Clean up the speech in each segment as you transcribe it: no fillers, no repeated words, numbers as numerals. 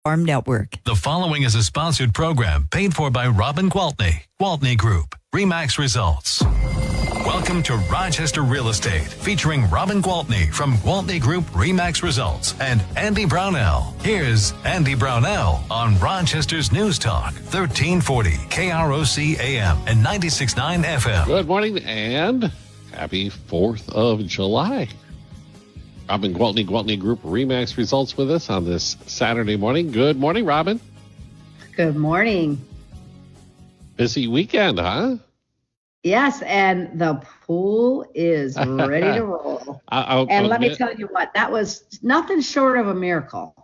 Farm Network. The following is a sponsored program paid for by Robin Gwaltney, Gwaltney Group-RE Results. Welcome to Rochester Real Estate, featuring Robin Gwaltney from Gwaltney Group-RE Results and Andy Brownell. Here's Andy Brownell on Rochester's News Talk, 1340 KROC AM and 96.9 FM. Good morning and happy 4th of July. Robin Gwaltney, Gwaltney Group-RE Results with us on this Saturday morning. Good morning, Robin. Good morning. Busy weekend, huh? Yes, and the pool is ready to roll. And let me tell you what, that was nothing short of a miracle.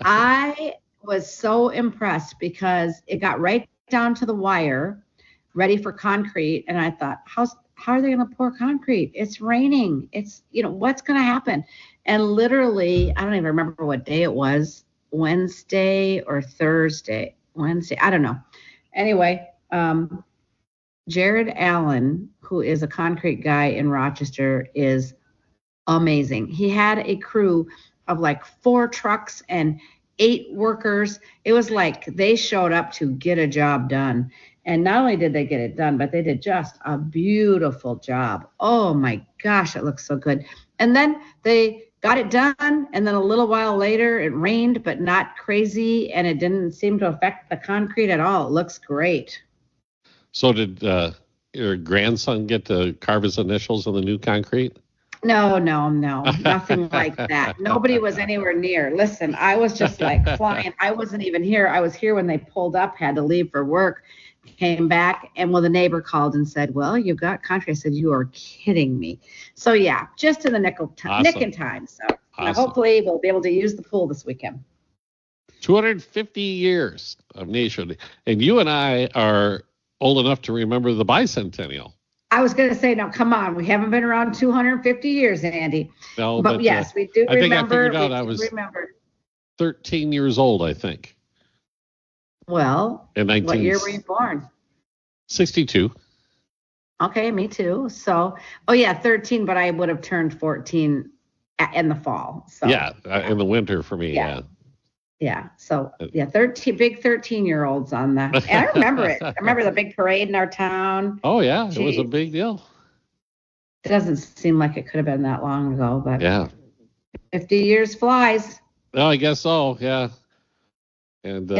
I was so impressed because it got right down to the wire, ready for concrete, and I thought, how are they going to pour concrete? It's raining. It's, what's going to happen? And literally, I don't even remember what day it was, Wednesday or Thursday. Wednesday, I don't know. Anyway, Jared Allen, who is a concrete guy in Rochester, is amazing. He had a crew of like 4 trucks and 8 workers. It was like they showed up to get a job done. And not only did they get it done, but they did just a beautiful job. Oh my gosh, it looks so good. And then they got it done, and then a little while later it rained, but not crazy, and it didn't seem to affect the concrete at all. It looks great. So did your grandson get to carve his initials on the new concrete? No, nothing like that. Nobody was anywhere near. Listen, I was just like flying. I wasn't even here. I was here when they pulled up, had to leave for work, came back, and the neighbor called and said, well, you got concrete. I said, you are kidding me. So yeah, just in the nick in time. So hopefully we'll be able to use the pool this weekend. 250 years of nation. And you and I are old enough to remember the bicentennial. I was going to say, no, come on. We haven't been around 250 years, Andy. No, but yes, we do remember. I figured out I was 13 years old, I think. Well, what year were you born? 62. Okay, me too. So, 13, but I would have turned 14 in the fall. So yeah, in the winter for me, yeah. Yeah, so, 13-year-olds on that. And I remember it. I remember the big parade in our town. Oh, yeah, it was a big deal. It doesn't seem like it could have been that long ago, but yeah, 50 years flies. Oh, I guess so, yeah. And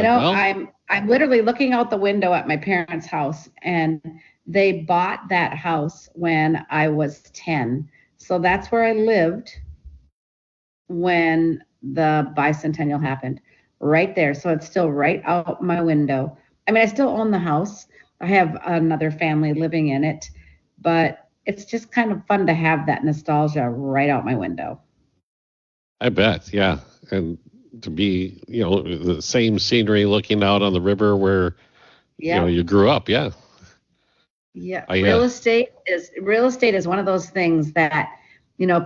I'm literally looking out the window at my parents' house, and they bought that house when I was 10. So that's where I lived when the bicentennial happened, right there. So it's still right out my window. I mean, I still own the house. I have another family living in it, but it's just kind of fun to have that nostalgia right out my window. I bet, yeah. And to be, the same scenery looking out on the river where, you grew up, yeah. Yeah, real estate is one of those things that,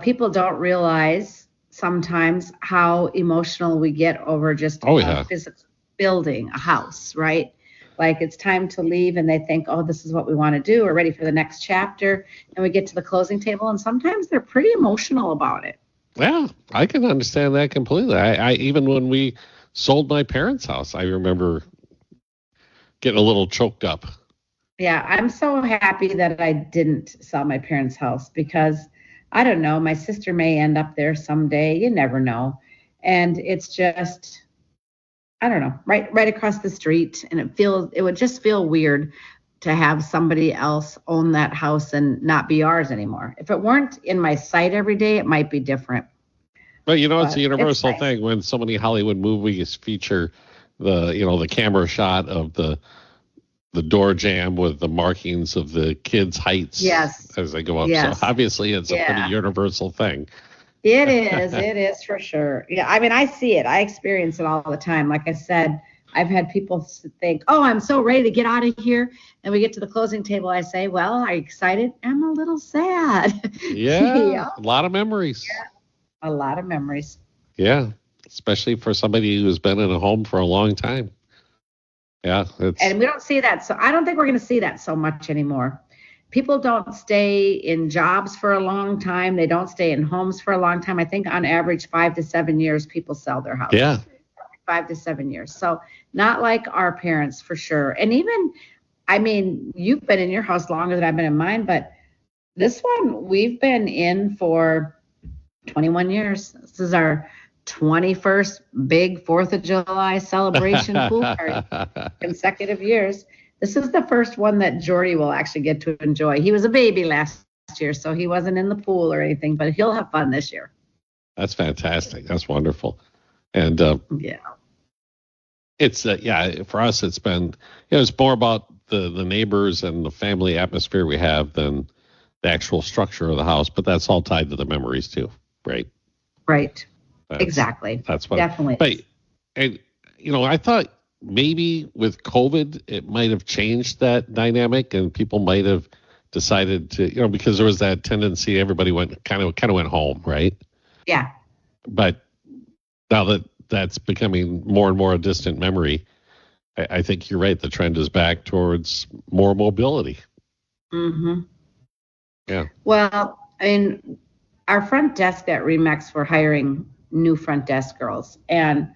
people don't realize sometimes how emotional we get over just a physical building, a house, right? Like it's time to leave and they think, oh, this is what we want to do. We're ready for the next chapter. And we get to the closing table and sometimes they're pretty emotional about it. Yeah, I can understand that completely. I even when we sold my parents' house, I remember getting a little choked up. Yeah, I'm so happy that I didn't sell my parents' house because I don't know, my sister may end up there someday. You never know. And it's just, I don't know, right across the street. And it would just feel weird to have somebody else own that house and not be ours anymore. If it weren't in my sight every day, it might be different. But it's a universal thing when so many Hollywood movies feature the camera shot of the door jamb with the markings of the kids' heights as they go up. Yes. So obviously it's a pretty universal thing. It is for sure. Yeah, I mean, I see it. I experience it all the time. Like I said, I've had people think, oh, I'm so ready to get out of here. And we get to the closing table. I say, well, are you excited? I'm a little sad. Yeah, a lot of memories. Yeah, a lot of memories. Yeah, especially for somebody who's been in a home for a long time. Yeah. And we don't see that. So I don't think we're going to see that so much anymore. People don't stay in jobs for a long time. They don't stay in homes for a long time. I think on average 5 to 7 years, people sell their house. Yeah. 5 to 7 years. So not like our parents for sure. And even, I mean, you've been in your house longer than I've been in mine, but this one we've been in for 21 years. This is our 21st big 4th of July celebration pool party, consecutive years. This is the first one that Jordy will actually get to enjoy. He was a baby last year, so he wasn't in the pool or anything, but he'll have fun this year. That's fantastic. That's wonderful. And yeah, it's for us, it's been, it's more about the neighbors and the family atmosphere we have than the actual structure of the house, but that's all tied to the memories too, right? Right. Exactly. That's what definitely. But and I thought maybe with COVID it might have changed that dynamic, and people might have decided to, because there was that tendency everybody kind of went home, right? Yeah. But now that that's becoming more and more a distant memory, I think you're right. The trend is back towards more mobility. Mm-hmm. Yeah. Well, I mean, our front desk at Remax, we're hiring new front desk girls. And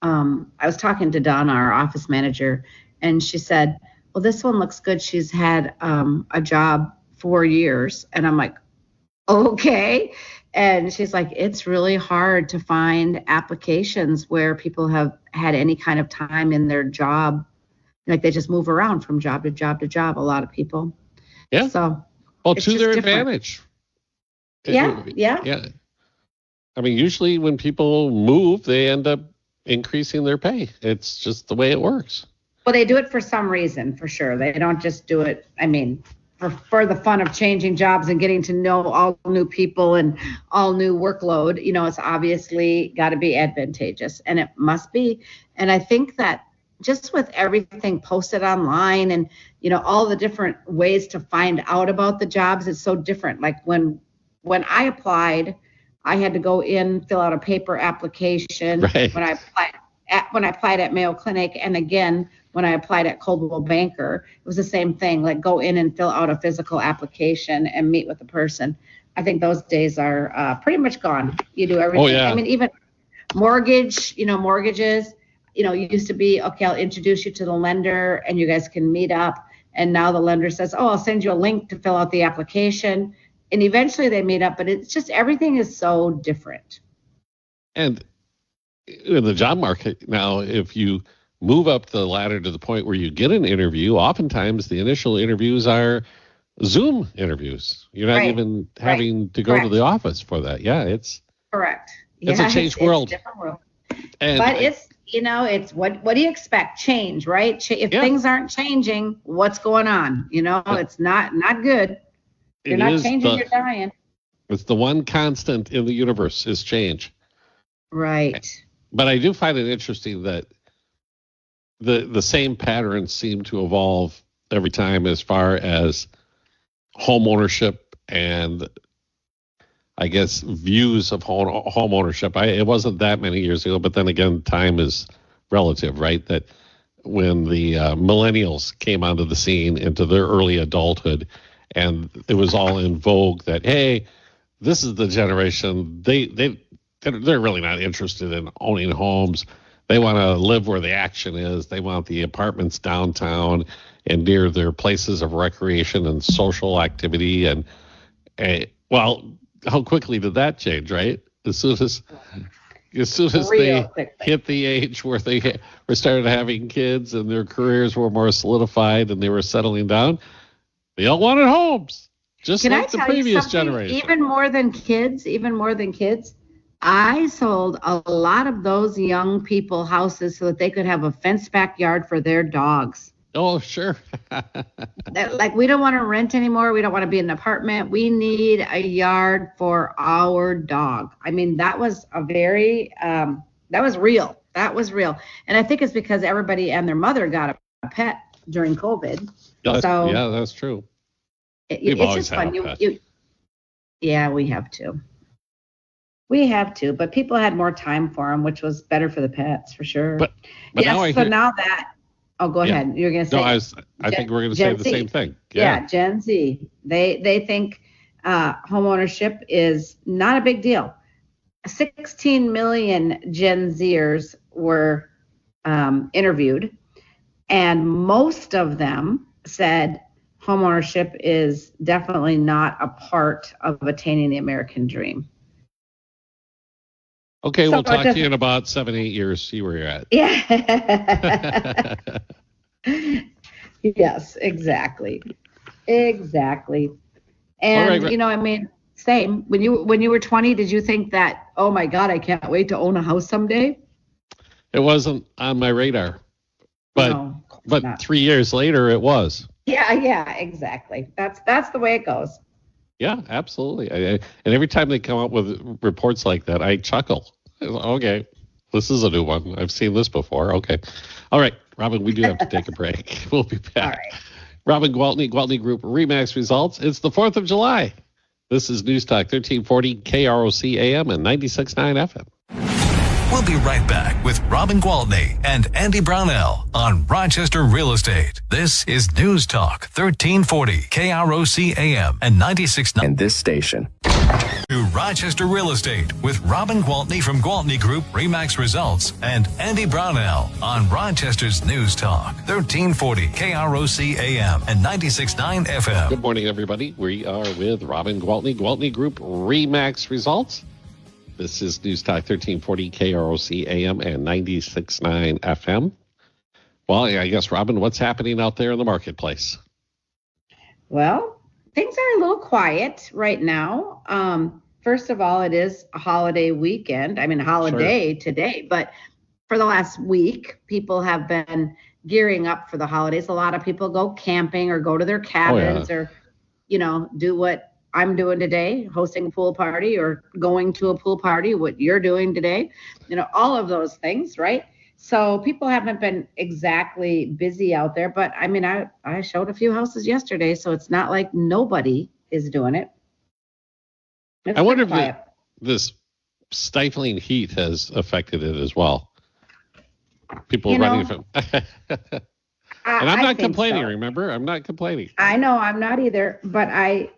I was talking to Donna, our office manager, and she said, well, this one looks good. She's had a job 4 years. And I'm like, okay. And she's like, it's really hard to find applications where people have had any kind of time in their job. Like they just move around from job to job to job, a lot of people. Yeah. So, well, to their advantage. Yeah. I mean, usually when people move, they end up increasing their pay. It's just the way it works. Well, they do it for some reason, for sure. They don't just do it, I mean, for the fun of changing jobs and getting to know all new people and all new workload. It's obviously got to be advantageous, and it must be. And I think that just with everything posted online and, all the different ways to find out about the jobs, it's so different. Like when I applied, I had to go in, fill out a paper application. Right. When I applied at Mayo Clinic, and again, when I applied at Coldwell Banker, it was the same thing, like go in and fill out a physical application and meet with the person. I think those days are pretty much gone. You do everything. Oh, yeah. I mean, even mortgages, you used to be, okay, I'll introduce you to the lender and you guys can meet up. And now the lender says, oh, I'll send you a link to fill out the application. And eventually they meet up, but it's just everything is so different. And in the job market now, if you move up the ladder to the point where you get an interview, oftentimes the initial interviews are Zoom interviews. You're not even having to go to the office for that. Yeah, it's correct. It's a changed world. It's a different world. And but it's it's what do you expect? Change, right? If things aren't changing, what's going on? It's not good. You're not changing, you're dying. It's the one constant in the universe is change. Right. But I do find it interesting that the same patterns seem to evolve every time as far as home ownership and I guess views of home ownership. It wasn't that many years ago, but then again, time is relative, right? That when the millennials came onto the scene into their early adulthood, and it was all in vogue that, hey, this is the generation, they're really not interested in owning homes. They want to live where the action is. They want the apartments downtown and near their places of recreation and social activity. And how quickly did that change, right? As soon as they hit the age where they were started having kids and their careers were more solidified and they were settling down, they all wanted homes, just like the previous generation. Even more than kids, I sold a lot of those young people houses so that they could have a fenced backyard for their dogs. Oh, sure. Like, we don't want to rent anymore. We don't want to be in an apartment. We need a yard for our dog. I mean, that was that was real. That was real. And I think it's because everybody and their mother got a pet during COVID. Yeah, that's true. It's just fun. Yeah, we have to. But people had more time for them, which was better for the pets, for sure. But now that. Oh, go ahead. You're going to say. No, I think we're going to say the same thing. Yeah, Gen Z. They think home ownership is not a big deal. 16 million Gen Zers were interviewed, and most of them said homeownership is definitely not a part of attaining the American dream. Okay, so we'll talk to you in about 7-8 years, see where you're at. Yeah. Yes, exactly. Exactly. And, right. Same. When you were 20, did you think that, oh my God, I can't wait to own a house someday? It wasn't on my radar. But 3 years later, it was. Yeah, exactly. That's the way it goes. Yeah, absolutely. And every time they come up with reports like that, I chuckle. Okay, this is a new one. I've seen this before. Okay. All right, Robin, we do have to take a break. We'll be back. All right. Robin Gwaltney, Gwaltney Group-RE results. It's the 4th of July. This is News Talk 1340 KROC AM and 96.9 FM. We'll be right back with Robin Gwaltney and Andy Brownell on Rochester Real Estate. This is News Talk 1340 KROC AM and 96.9. And this station. To Rochester Real Estate with Robin Gwaltney from Gwaltney Group, RE/MAX Results, and Andy Brownell on Rochester's News Talk 1340 KROC AM and 96.9 FM. Good morning, everybody. We are with Robin Gwaltney, Gwaltney Group RE/MAX Results. This is News Talk 1340 KROC AM and 96.9 FM. Well, I guess, Robin, what's happening out there in the marketplace? Well, things are a little quiet right now. First of all, it is a holiday weekend. Holiday today, but for the last week, people have been gearing up for the holidays. A lot of people go camping or go to their cabins or, do what I'm doing today, hosting a pool party or going to a pool party, what you're doing today, all of those things, right? So people haven't been exactly busy out there, but I showed a few houses yesterday, so it's not like nobody is doing it. I wonder if this stifling heat has affected it as well. People running from... And I'm not complaining, so. Remember? I'm not complaining. I know, I'm not either. But I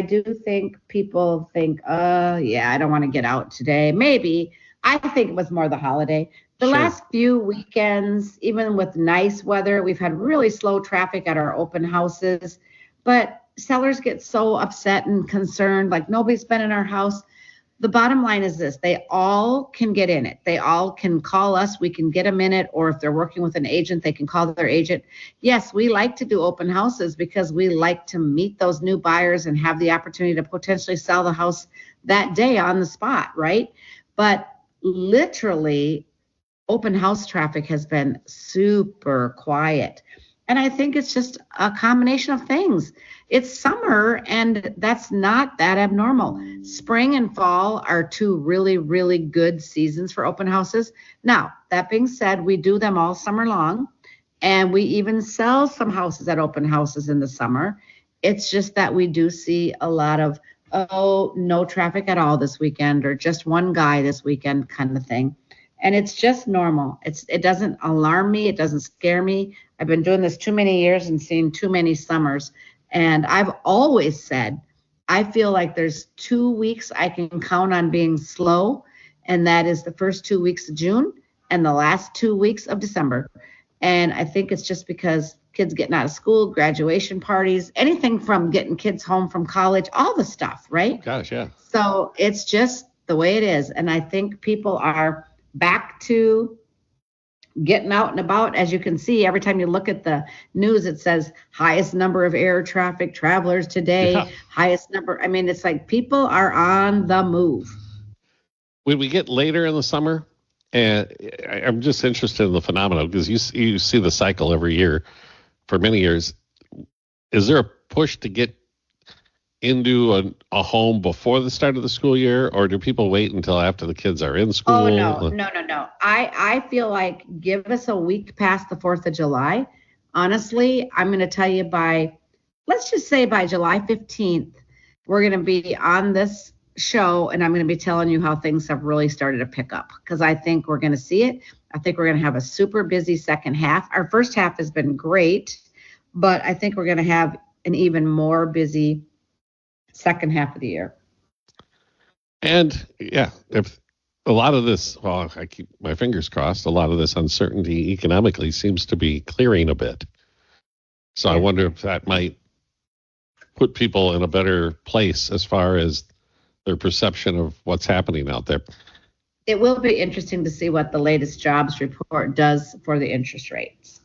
do think people think, I don't want to get out today. Maybe. I think it was more the holiday. The last few weekends, even with nice weather, we've had really slow traffic at our open houses. But sellers get so upset and concerned, like nobody's been in our house. The bottom line is this: they all can get in it. They all can call us. We can get them in it. Or if they're working with an agent, they can call their agent. Yes, we like to do open houses because we like to meet those new buyers and have the opportunity to potentially sell the house that day on the spot, right? But literally, open house traffic has been super quiet. And I think it's just a combination of things. It's summer, and that's not that abnormal. Spring and fall are two really, really good seasons for open houses. Now, that being said, we do them all summer long, and we even sell some houses at open houses in the summer. It's just that we do see a lot of, no traffic at all this weekend, or just one guy this weekend kind of thing. And it's just normal. It doesn't alarm me. It doesn't scare me. I've been doing this too many years and seen too many summers. And I've always said, I feel like there's 2 weeks I can count on being slow. And that is the first 2 weeks of June and the last 2 weeks of December. And I think it's just because kids getting out of school, graduation parties, anything from getting kids home from college, all the stuff, right? Gosh, yeah. So it's just the way it is. And I think people are back to getting out and about. As you can see, every time you look at the news, it says highest number of air traffic travelers today, highest number. It's like people are on the move. When we get later in the summer, and I'm just interested in the phenomenon because you see the cycle every year for many years. Is there a push to get into a home before the start of the school year, or do people wait until after the kids are in school? Oh, no. I feel like give us a week past the 4th of July. Honestly, I'm going to tell you let's just say by July 15th, we're going to be on this show, and I'm going to be telling you how things have really started to pick up, because I think we're going to see it. I think we're going to have a super busy second half. Our first half has been great, but I think we're going to have an even more busy second half of the year. And if a lot of this, well, I keep my fingers crossed, a lot of this uncertainty economically seems to be clearing a bit. So I wonder if that might put people in a better place as far as their perception of what's happening out there. It will be interesting to see what the latest jobs report does for the interest rates.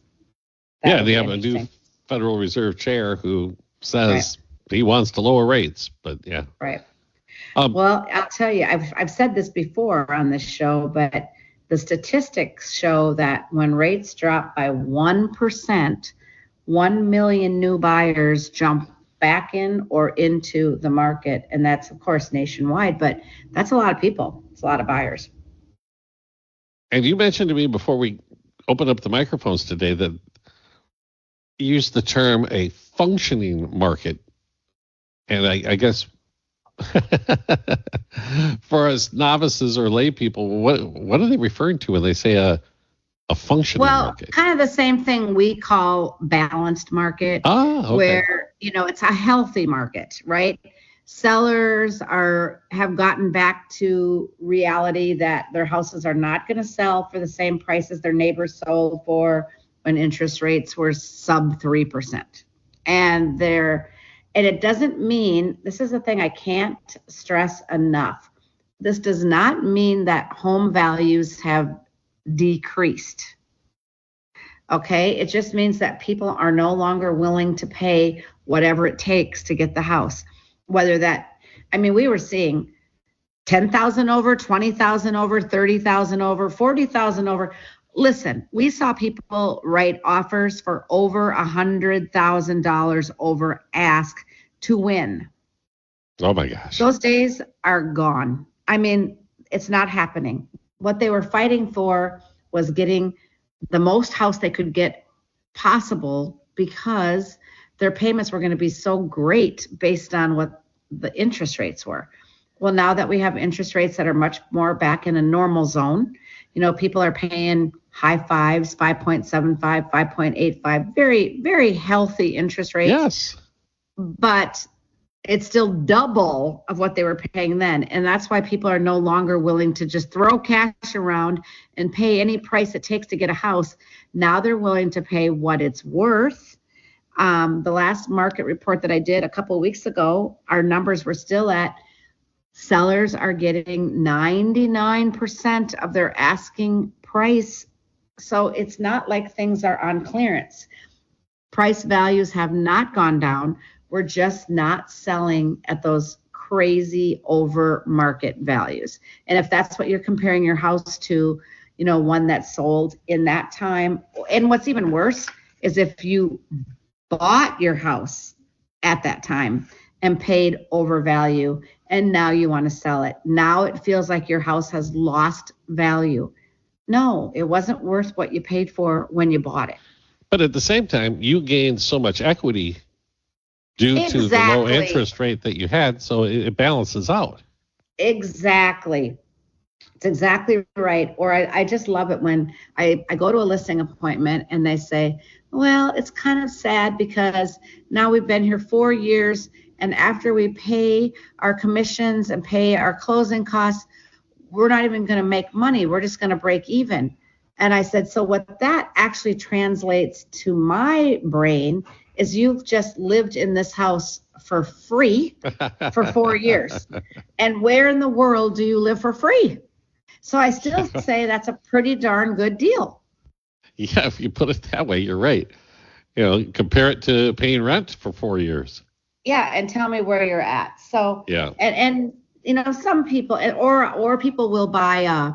They have a new Federal Reserve chair who says he wants to lower rates, but yeah. Right. Well, I'll tell you, I've said this before on this show, but the statistics show that when rates drop by 1%, 1 million new buyers jump back in or into the market. And that's, of course, nationwide, but that's a lot of people. It's a lot of buyers. And you mentioned to me before we opened up the microphones today that you used the term a functioning market. And I guess for us novices or lay people, what are they referring to when they say a functioning market? Well, kind of the same thing we call balanced market, where, it's a healthy market, right? Sellers have gotten back to reality that their houses are not going to sell for the same price as their neighbors sold for when interest rates were sub 3%. And it doesn't mean, this is the thing I can't stress enough. This does not mean that home values have decreased. Okay, it just means that people are no longer willing to pay whatever it takes to get the house. We were seeing 10,000 over, 20,000 over, 30,000 over, 40,000 over. Listen, we saw people write offers for over $100,000 over ask to win. Oh my gosh. Those days are gone. It's not happening. What they were fighting for was getting the most house they could get possible because their payments were going to be so great based on what the interest rates were. Well, now that we have interest rates that are much more back in a normal zone, people are paying high fives, 5.75, 5.85, very, very healthy interest rates. Yes. But it's still double of what they were paying then. And that's why people are no longer willing to just throw cash around and pay any price it takes to get a house. Now they're willing to pay what it's worth. The last market report that I did a couple of weeks ago, our numbers were still at sellers are getting 99% of their asking price. So it's not like things are on clearance. Price values have not gone down. We're just not selling at those crazy over market values. And if that's what you're comparing your house to, one that sold in that time. And what's even worse is if you bought your house at that time and paid over value and now you want to sell it. Now it feels like your house has lost value. No, it wasn't worth what you paid for when you bought it. But at the same time, you gained so much equity due to the low interest rate that you had, so it balances out. Exactly. It's exactly right. Or I just love it when I go to a listing appointment and they say, well, it's kind of sad because now we've been here 4 years, and after we pay our commissions and pay our closing costs, we're not even going to make money. We're just going to break even. And I said, so what that actually translates to my brain is you've just lived in this house for free for 4 years. And where in the world do you live for free? So I still say that's a pretty darn good deal. Yeah, if you put it that way, you're right. Compare it to paying rent for 4 years. Yeah, and tell me where you're at. So yeah, and some people or people will buy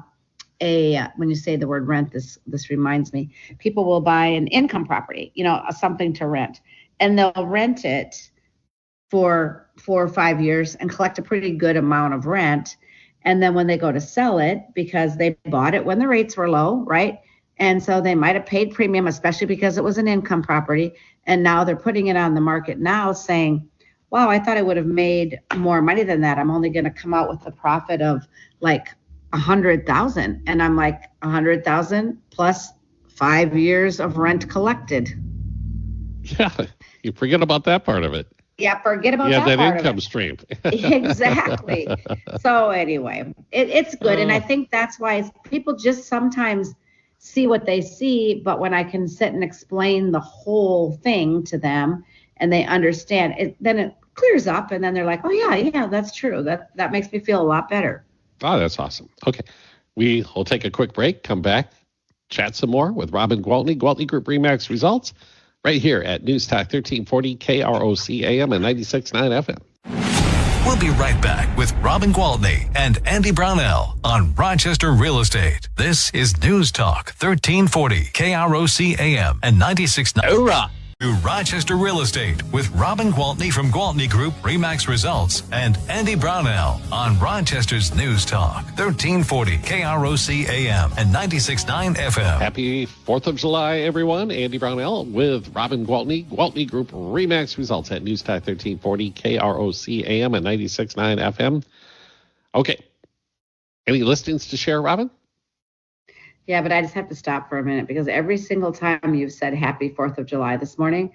when you say the word rent, this reminds me, people will buy an income property, something to rent, and they'll rent it for 4 or 5 years and collect a pretty good amount of rent. And then when they go to sell it, because they bought it when the rates were low, right? And so they might have paid premium, especially because it was an income property. And now they're putting it on the market now saying, wow, I thought I would have made more money than that. I'm only going to come out with a profit of like 100,000. And I'm like, 100,000 plus 5 years of rent collected. Yeah, you forget about that part of it. Yeah, forget about that that part income stream. Exactly. So anyway, it's good. And I think that's why people just sometimes see what they see, but when I can sit and explain the whole thing to them and they understand it, then it clears up and then they're like, oh yeah, that's true. That makes me feel a lot better. Oh, that's awesome. Okay. We'll take a quick break, come back, chat some more with Robin Gwaltney, Gwaltney Group RE/MAX results, right here at News Talk 1340 KROC AM and 96.9 FM. We'll be right back with Robin Gwaltney and Andy Brownell on Rochester Real Estate. This is News Talk 1340 KROC AM and 96.9. Hoorah! To Rochester Real Estate with Robin Gwaltney from Gwaltney Group RE/MAX Results and Andy Brownell on Rochester's News Talk 1340 KROC AM and 96.9 FM. Happy 4th of July, everyone. Andy Brownell with Robin Gwaltney, Gwaltney Group RE/MAX Results at News Talk 1340 KROC AM and 96.9 FM. Okay. Any listings to share, Robin? Yeah, but I just have to stop for a minute because every single time you've said happy 4th of July this morning,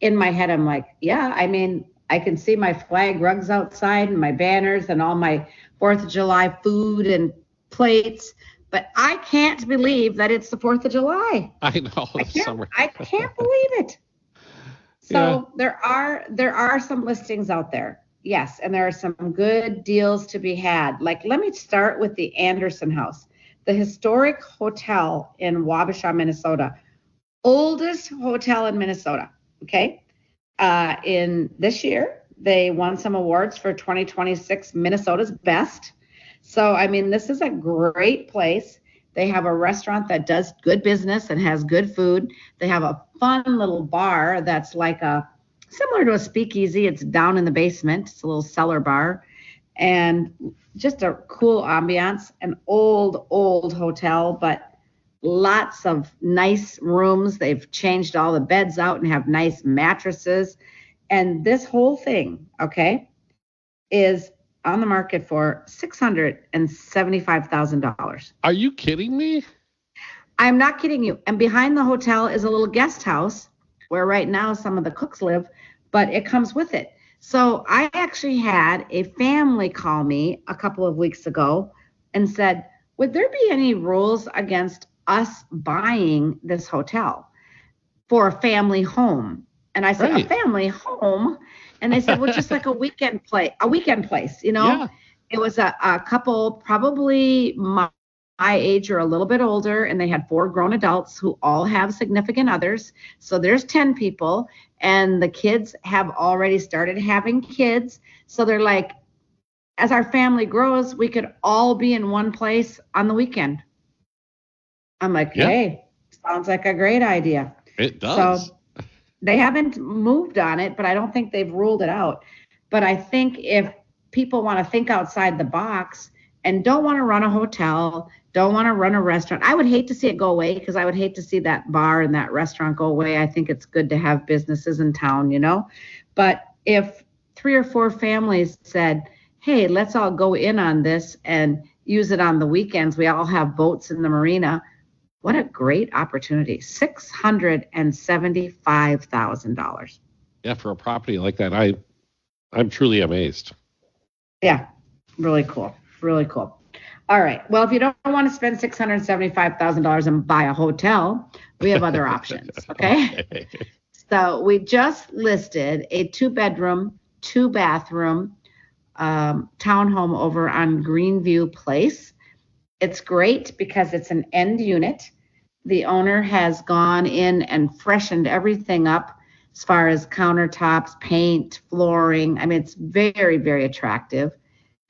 in my head, I'm like, yeah, I mean, I can see my flag rugs outside and my banners and all my 4th of July food and plates, but I can't believe that it's the 4th of July. I know. I can't believe it. So there are some listings out there. Yes, and there are some good deals to be had. Like, let me start with the Anderson House. The historic hotel in Wabasha, Minnesota, oldest hotel in Minnesota. Okay. In this year, they won some awards for 2026 Minnesota's best. So, I mean, this is a great place. They have a restaurant that does good business and has good food. They have a fun little bar that's like similar to a speakeasy. It's down in the basement. It's a little cellar bar. And just a cool ambiance, an old hotel, but lots of nice rooms. They've changed all the beds out and have nice mattresses. And this whole thing, okay, is on the market for $675,000. Are you kidding me? I'm not kidding you. And behind the hotel is a little guest house where right now some of the cooks live, but it comes with it. So I actually had a family call me a couple of weeks ago and said, would there be any rules against us buying this hotel for a family home? And I said, right. A family home? And they said, well, just like a weekend place, you know? Yeah. It was a couple, probably my age or a little bit older, and they had 4 grown adults who all have significant others. So there's 10 people. And the kids have already started having kids. So they're like, as our family grows, we could all be in one place on the weekend. I'm like, hey, sounds like a great idea. It does. So they haven't moved on it, but I don't think they've ruled it out. But I think if people want to think outside the box and don't want to run a hotel, don't want to run a restaurant. I would hate to see it go away because I would hate to see that bar and that restaurant go away. I think it's good to have businesses in town, you know. But if 3 or 4 families said, hey, let's all go in on this and use it on the weekends. We all have boats in the marina. What a great opportunity. $675,000. Yeah, for a property like that, I'm truly amazed. Yeah, really cool. Really cool. All right. Well, if you don't want to spend $675,000 and buy a hotel, we have other options. Okay? So we just listed a 2-bedroom, 2-bathroom townhome over on Greenview Place. It's great because it's an end unit. The owner has gone in and freshened everything up as far as countertops, paint, flooring. I mean, it's very, very attractive.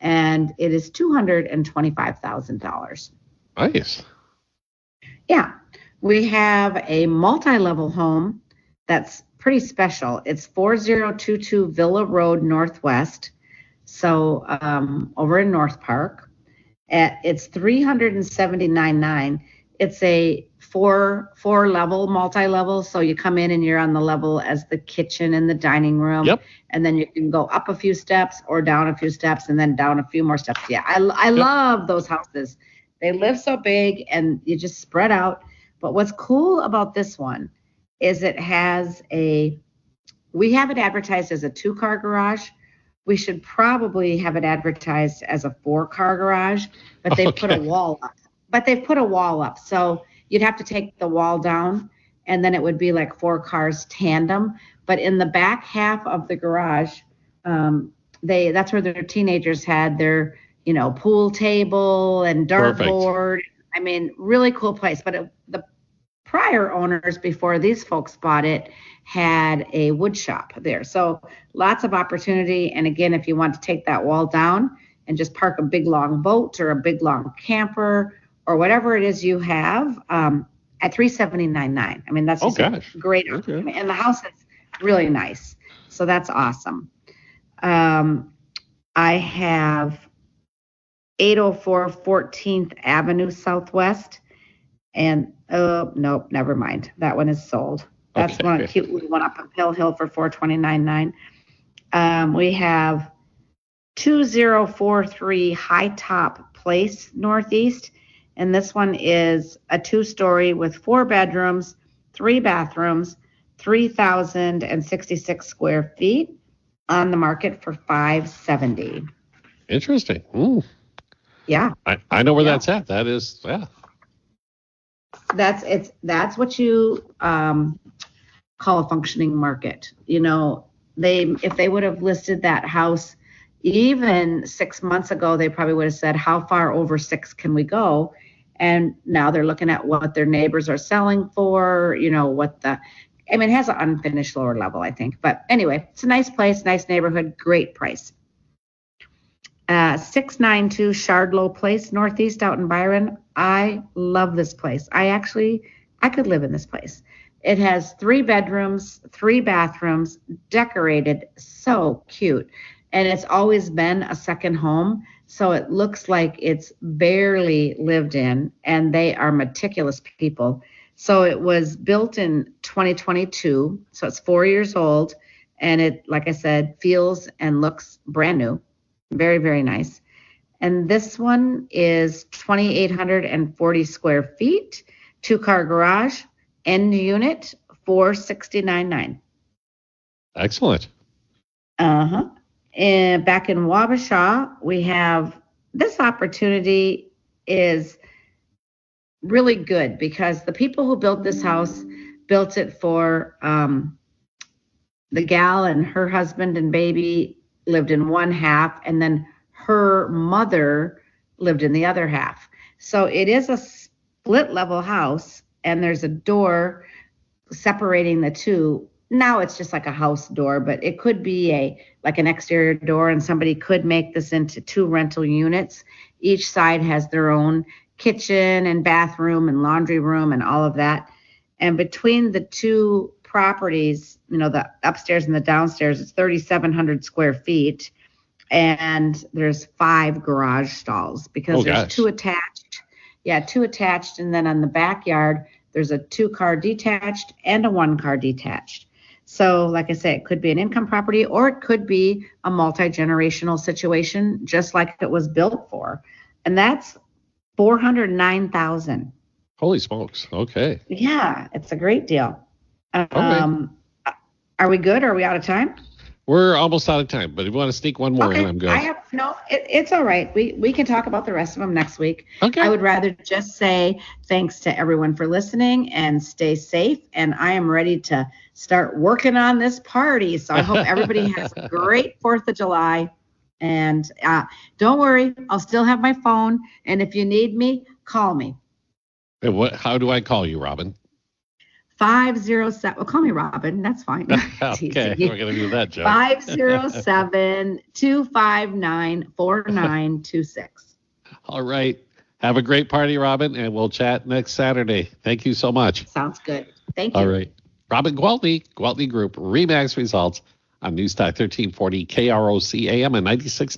And it is $225,000. Nice. Yeah. We have a multi-level home that's pretty special. It's 4022 Villa Road Northwest. So over in North Park. It's $379,900. It's a four-level, multi-level. So you come in and you're on the level as the kitchen and the dining room. Yep. And then you can go up a few steps or down a few steps and then down a few more steps. Yeah, I love those houses. They live so big and you just spread out. But what's cool about this one is it has a we have it advertised as a 2-car garage. We should probably have it advertised as a 4-car garage, but they've put a wall up. So you'd have to take the wall down, and then it would be like 4 cars tandem. But in the back half of the garage, that's where their teenagers had their, pool table and dartboard. I mean, really cool place. But the prior owners before these folks bought it had a wood shop there. So lots of opportunity. And again, if you want to take that wall down and just park a big long boat or a big long camper or whatever it is you have, at $379,900. I mean, that's just a great opportunity. And the house is really nice. So that's awesome. I have 804 14th Avenue Southwest. And nope, never mind. That one is sold. That's one cute little one up on Pill Hill for $429,900. We have 2043 High Top Place Northeast, and this one is a 2-story with 4 bedrooms, 3 bathrooms, 3,066 square feet, on the market for $570,000. Interesting. Ooh. Yeah. I know where that's at. That is, That's what you call a functioning market. If they would have listed that house even 6 months ago, they probably would have said, how far over 6 can we go? And now they're looking at what their neighbors are selling for, it has an unfinished lower level, I think. But anyway, it's a nice place, nice neighborhood, great price. 692 Shardlow Place, Northeast, out in Byron. I love this place. I could live in this place. It has 3 bedrooms, 3 bathrooms, decorated, so cute. And it's always been a second home. So it looks like it's barely lived in, and they are meticulous people. So it was built in 2022. So it's 4 years old. And it, like I said, feels and looks brand new. Very, very nice. And this one is 2,840 square feet, 2-car garage, end unit, $469,900. Excellent. And back in Wabasha, we have this opportunity is really good because the people who built this house built it for the gal and her husband and baby lived in one half, and then her mother lived in the other half. So it is a split level house, and there's a door separating the two. Now it's just like a house door, but it could be an exterior door, and somebody could make this into 2 rental units. Each side has their own kitchen and bathroom and laundry room and all of that. And between the 2 properties, the upstairs and the downstairs, it's 3,700 square feet, and there's 5 garage stalls because there's 2 attached. Yeah, 2 attached, and then on the backyard, there's a 2-car detached and a 1-car detached. So like I said, it could be an income property, or it could be a multi-generational situation, just like it was built for. And that's $409,000. Holy smokes. Okay. Yeah, it's a great deal. Are we good? Are we out of time? We're almost out of time, but if you want to sneak one more in, I'm good. It's all right. We can talk about the rest of them next week. Okay. I would rather just say thanks to everyone for listening and stay safe. And I am ready to start working on this party. So I hope everybody has a great 4th of July. And don't worry, I'll still have my phone. And if you need me, call me. How do I call you, Robin? 507. Well, call me Robin. That's fine. Okay, we're going to do that, Joe. 507-259-4926. All right. Have a great party, Robin, and we'll chat next Saturday. Thank you so much. Sounds good. Thank you. All right. Robin Gwaltney, Gwaltney Group, RE/MAX Results on News Talk 1340 KROC AM and 96.